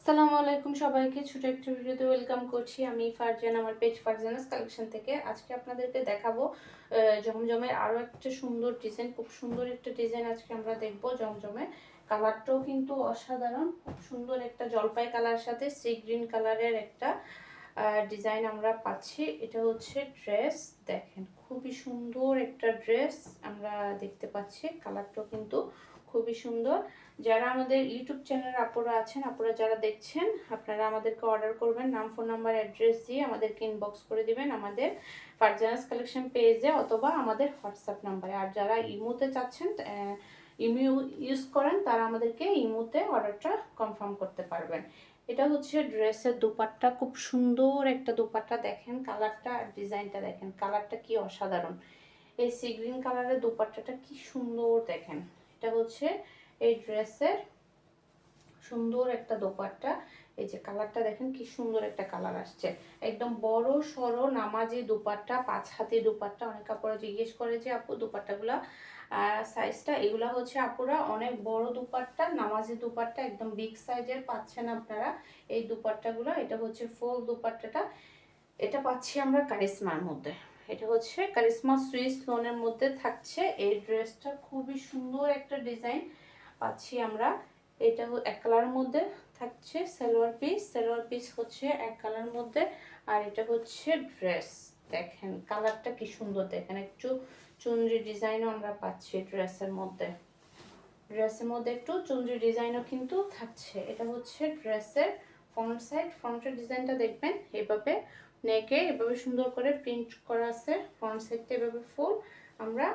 আসসালামু আলাইকুম সবাইকে ছোট একটা ভিডিওতে ওয়েলকাম করছি। আমি ফারজান, আমার পেজ ফারজানাস কালেকশন থেকে। আজকে আপনাদেরকে দেখাবো জমজমের আরও একটা সুন্দর ডিজাইন, খুব সুন্দর একটা ডিজাইন আজকে আমরা দেখব জমজমে। কালারটাও কিন্তু অসাধারণ, খুব সুন্দর একটা জলপাই কালার সাথে সি গ্রিন কালারের একটা ডিজাইন আমরা পাচ্ছি। এটা হচ্ছে ড্রেস, দেখেন খুবই সুন্দর একটা ড্রেস আমরা দেখতে পাচ্ছি। কালারটাও কিন্তু খুবই সুন্দর। যারা আমাদের ইউটিউব চ্যানেলের আপুরা আছেন, আপুরা যারা দেখছেন, আপনারা আমাদেরকে অর্ডার করবেন, নাম ফোন নাম্বার অ্যাড্রেস দিয়ে আমাদেরকে ইনবক্স করে দিবেন আমাদের ফারজানাস কালেকশন পেজে অথবা আমাদের হোয়াটসঅ্যাপ নাম্বারে। আর যারা ইমোতে চাচ্ছেন, ইমো ইউজ করেন, তারা আমাদেরকে ইমোতে অর্ডারটা কনফার্ম করতে পারবেন। এটা হচ্ছে ড্রেসের দুপাট্টা, খুব সুন্দর একটা দুপাট্টা। দেখেন কালারটা আর ডিজাইনটা, দেখেন কালারটা কি অসাধারণ। এই সি গ্রিন কালারের দুপাট্টাটা কি সুন্দর, দেখেন এটা হচ্ছে এই ড্রেসের সুন্দর একটা দোপাট্টা। এই যে কালারটা দেখেন কি সুন্দর একটা কালার আসছে, একদম বড় সরো নামাজি দুপাট্টা, 5 হাতি দুপাট্টা। অনেক আপুরা জিজ্ঞেস করে যে আপু দুপাট্টাগুলা সাইজটা, এগুলা হচ্ছে আপুরা অনেক বড় দুপাট্টা, নামাজি দুপাট্টা, একদম বিগ সাইজের পাচ্ছেন আপনারা এই দুপাট্টাগুলো। এটা হচ্ছে ফুল দুপাট্টাটা, এটা পাচ্ছি আমরা কারিশমার মধ্যে। এটা হচ্ছে কারিশমা সুইস লোনের মধ্যে থাকছে এই ড্রেসটা, খুবই সুন্দর একটা ডিজাইন পাচ্ছি আমরা। এটা এক কালারের মধ্যে থাকছে সালোয়ার পিস হচ্ছে এক কালারের মধ্যে, আর এটা হচ্ছে ড্রেস। দেখেন কালারটা কি সুন্দর, দেখেন একটু চুনরি ডিজাইনও আমরা পাচ্ছি ড্রেসের মধ্যে একটু চুনরি ডিজাইনও কিন্তু থাকছে। এটা হচ্ছে ড্রেসের ফ্রন্টের ডিজাইনটা দেখবেন এভাবে, নেকে এভাবে সুন্দর করে প্রিন্ট করা আছে, ফ্রন্ট সাইডটা এভাবে ফুল আমরা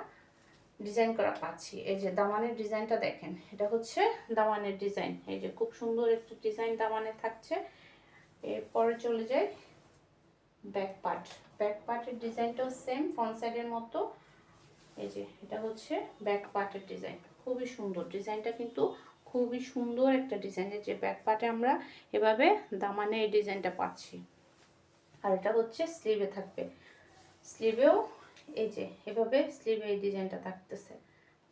ডিজাইন করা পাচ্ছি। এই যে দামানের ডিজাইনটা দেখেন, এটা হচ্ছে দামানের ডিজাইন। এই যে খুব সুন্দর একটা ডিজাইন দামানে থাকছে। এরপরে চলে যায় ব্যাক পার্টের ডিজাইনটাও সেম ফ্রন্ট সাইডের মতো। এই যে এটা হচ্ছে ব্যাক পার্টের ডিজাইন, খুবই সুন্দর ডিজাইনটা, কিন্তু খুবই সুন্দর একটা ডিজাইন। এই যে ব্যাক পার্টে আমরা এভাবে দামানে এই ডিজাইনটা পাচ্ছি। আর এটা হচ্ছে স্লিভে থাকবে, স্লিভেও এই যে এভাবে স্লিভে এই ডিজাইনটা থাকতেছে।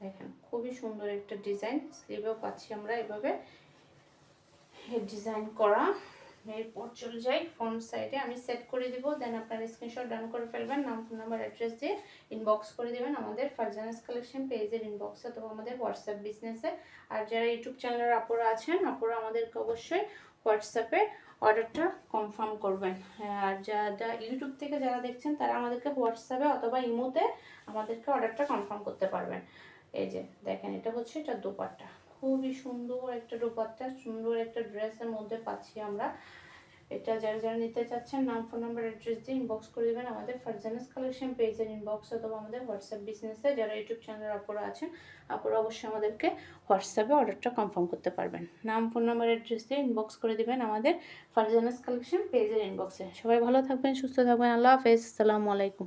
দেখেন খুবই সুন্দর একটা ডিজাইন, স্লিভেও পাচ্ছি আমরা এভাবে ডিজাইন করা। এরপর চলে যাই ফ্রন্ট সাইডে, আমি সেট করে দিব, দেন আপনারা স্ক্রিনশট ডাউন করে ফেলবেন, নাম ফোন নাম্বার অ্যাড্রেস দিয়ে ইনবক্স করে দেবেন আমাদের ফারজানাস কালেকশন পেজের ইনবক্সে অথবা আমাদের হোয়াটসঅ্যাপ বিজনেসে। আর যারা ইউটিউব চ্যানেলের আপুরা আছেন, আপুরা আমাদেরকে অবশ্যই হোয়াটসঅ্যাপে অর্ডারটা কনফার্ম করবেন। আর যারা ইউটিউব থেকে যারা দেখছেন, তারা আমাদেরকে হোয়াটসঅ্যাপে অথবা ইমোতে আমাদেরকে অর্ডারটা কনফার্ম করতে পারবেন। এই যে দেখেন এটা হচ্ছে এটা দোপাট্টা, খুবই সুন্দর একটা দোপাট্টা, সুন্দর একটা ড্রেসের মধ্যে পাচ্ছি আমরা। এটা যারা যারা নিতে চাচ্ছেন, নাম ফোন নাম্বার অ্যাড্রেস দিয়ে ইনবক্স করে দেবেন আমাদের ফারজানাস কালেকশন পেজের ইনবক্স অথবা আমাদের হোয়াটসঅ্যাপ বিজনেসে। যারা ইউটিউব চ্যানেলের আপুরা আছেন, আপুরা অবশ্যই আমাদেরকে হোয়াটসঅ্যাপে অর্ডারটা কনফার্ম করতে পারবেন। নাম ফোন নাম্বার অ্যাড্রেস দিয়ে ইনবক্স করে দেবেন আমাদের ফারজানাস কালেকশন পেজের ইনবক্সে। সবাই ভালো থাকবেন, সুস্থ থাকবেন, আল্লাহ হাফেজ, আসসালামু আলাইকুম।